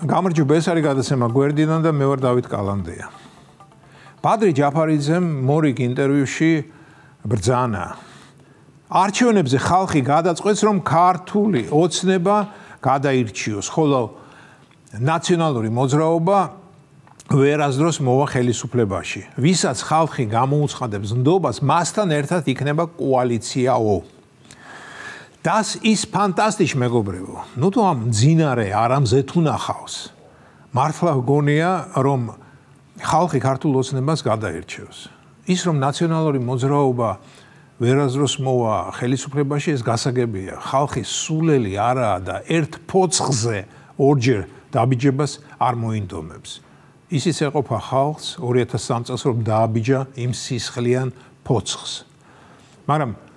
გამარჯობა, ეს არის გადაცემა გვერდიდან და მე ვარ დავით კალანდია. ბადრი ჯაფარიძემ მორიგ ინტერვიუში ბრძანა. არჩევნებზე ხალხი გადაწყვეტს, რომ ქართული ოცნება გადაირჩიოს, ხოლო ნაციონალური მოძრაობა ვერასდროს მოვა ხელისუფლებაში. ვისაც ხალხი გამოუცხადებს ნდობას, მასთან ერთად იქნება კოალიციაო. Das ist fantastisch, მეგობრებო. ნუ თუ ამ ძინარე არამზე თუ ნახავს. მართლა გონია, რომ ხალხი ქართულ ოცნებას გადაერჩევს. ის რომ ნაციონალური მოძრაობა ვერასდროს მოვა ხელისუფლებაში, ეს გასაგებია. ხალხი სულელი არაა და ერთ ფოცხზე ორჯერ დაბიჯებას არ მოინდომებს. ისიც ეყოფა ხალხს 2003 წელს რომ დააბიჯა იმ სისხლიან ფოცხს. მაგრამ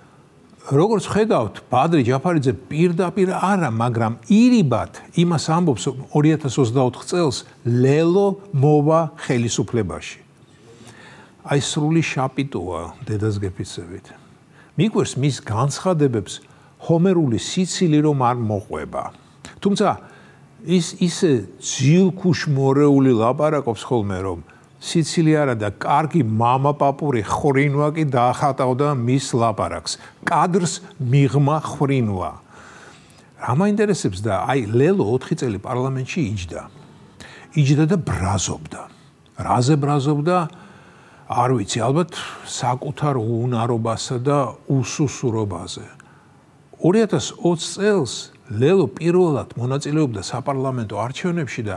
როგორც ხედავთ, ბადრი ჯაფარიძე პირდაპირ არა, მაგრამ ირიბად იმას ამბობს 2024 წელს ლელო მოვა ხელისუფლებაში. აი სრული შაპიტოა დედას გეფიცებით. მიგვერს მის განცხადებებს ჰომერული სიცილი რომ არ მოყვება. თუმცა ის ისე ძილქუშ-მორეული ლაპარაკობს ხოლმე, რომ სიცილი არა და კარგი მამაპაპური ხრინვა კი დაახატავდა მის ლაპარაკს. კადრს მიღმა ხრინვა. რა მაინტერესებს და აი ლელო 4 წელი პარლამენტში იჯდა. იჯდა და ბრაზობდა. რაზე ბრაზობდა? არ ვიცი, ალბათ საკუთარ უნარობასა და უსუსურობაზე. 2020 წელს ლელო პირველად მონაწილეობდა საპარლამენტო არჩევნებში და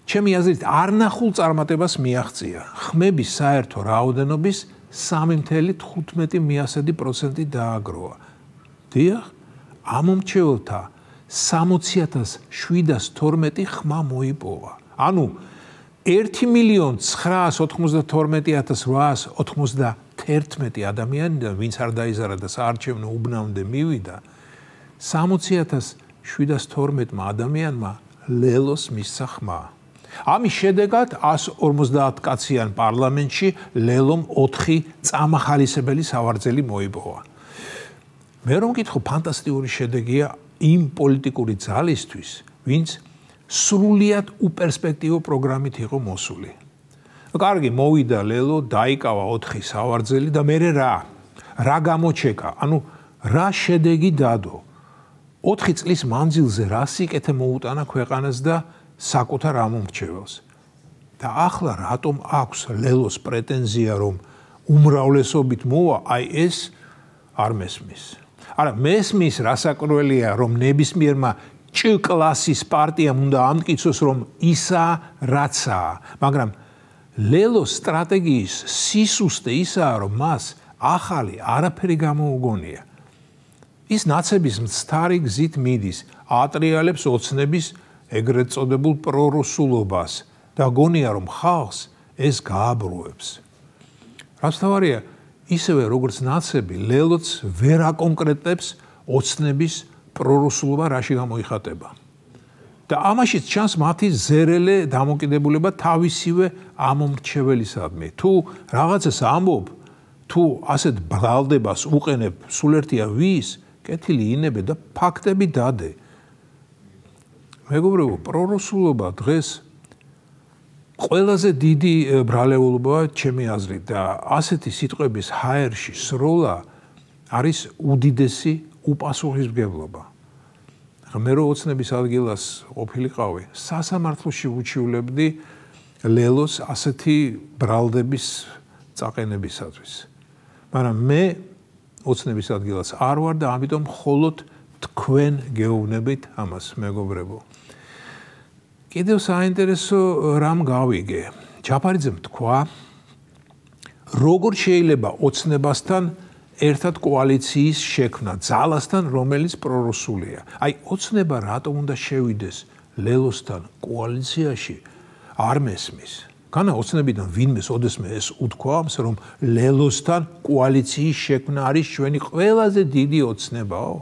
ჩემი აზრით არნახულ წარმატებას მიაღწია. ხმების საერთო რაოდენობის 3.15% დააგროვა. დიახ, ამომრჩეველთა 60.712 ხმა მოიპოვა. ანუ 1.992.891 ადამიანიდან, ვინც არ დაიზარა და საარჩევნო უბნამდე მივიდა, 60.712 ადამიანმა ლელოს მისცა ხმა. ამის შედეგად 150 კაციან პარლამენტში ლელომ 4 წამახალისებელი სავარძელი მოიპოვა. მე რომ მკითხო, ფანტასტიკური შედეგია იმ პოლიტიკური ძალისთვის, ვინც სრულიად უპერსპექტივო პროგრამით იყო მოსული. კარგი, მოვიდა ლელო, დაიკავა 4 სავარძელი და მერე რა გამოჩეკა? ანუ რა შედეგი დადო? 4 წლის მანძილზე რა სიკეთე მოუტანა ქვეყანას და საკუთარ ამომრჩეველს. და ახლა რატომ აქვს ლელოს პრეტენზია, რომ უმრავლესობით მოვა, აი ეს არ მესმის. არა, მესმის რასაკვირველია, რომ ნებისმიერმა ჭ-კლასის პარტიამ უნდა ამტკიცოს, რომ ისა რაცაა, მაგრამ ლელოს სტრატეგიის სისუსტე ისაა, რომ მას ახალი არაფერი გამოუგონია. ის ნაცების მცდარი გზით მიდის, ატრიალებს ოცნების ეგრეთ წოდებულ პრორუსულობას და გონია, რომ ხალხს ეს გააბრუებს. რაც თავარია, ისევე როგორც ნაცები, ლელოც ვერ აკონკრეტებს ოცნების პრორუსულობა რაში გამოიხატება. და ამაშიც ჩანს მათი ზერელე დამოკიდებულება თავისივე ამომრჩეველისადმი. თუ რაღაცას ამბობ, თუ ასეთ ბრალდებას უყენებ სულ ერთია ვის, კეთილი ინებე და ფაქტები დადე. მეგობრებო, პრორუსულობა დღეს ყველაზე დიდი ბრალეულობაა ჩემი აზრით და ასეთი სიტყვების ჰაერში სროლა არის უდიდესი უპასუხისმგებლობა. მე რო ოცნების ადგილას ყოფილიყავი, სასამართლოში უჩიულებდი ლელოს ასეთი ბრალდების წაყენებისათვის. მაგრამ მე ოცნების ადგილას არ ვარ და ამიტომ მხოლოდ თქვენ გეუბნებით ამას, მეგობრებო. კიდევ საინტერესო რამ გავიგე. ჯაფარიძემ თქვა, როგორ შეიძლება ოცნებასთან ერთად კოალიციის შექმნა ძალასთან, რომელიც პრორუსულია. აი, ოცნება რატომ უნდა შევიდეს ლელოსთან კოალიციაში, არ მესმის. განა ოცნებიდან ვინმეს ოდესმე ეს უთქვამს, რომ ლელოსთან კოალიციის შექმნა არის ჩვენი ყველაზე დიდი ოცნებაო.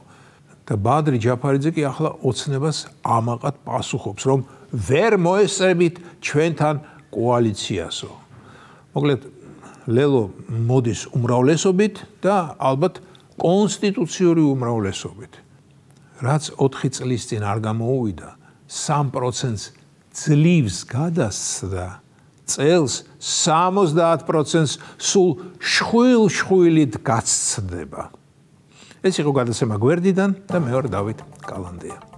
და ბადრი ჯაფარიძე კი ახლა ოცნებას ამაყად პასუხობს, რომ ვერ მოესწრებით ჩვენთან კოალიციასო. მოკლედ, ლელო მოდის უმრავლესობით და ალბათ კონსტიტუციური უმრავლესობით. რაც 4 წლის წინ არ გამოუვიდა, 3%-ს ძლივს გადასცდა წელს 70% სულ შხვილ-შხვილით გაცცდება. ეს იყო გადაცემა გვერდიდან და მე ვარ დავით კალანდია.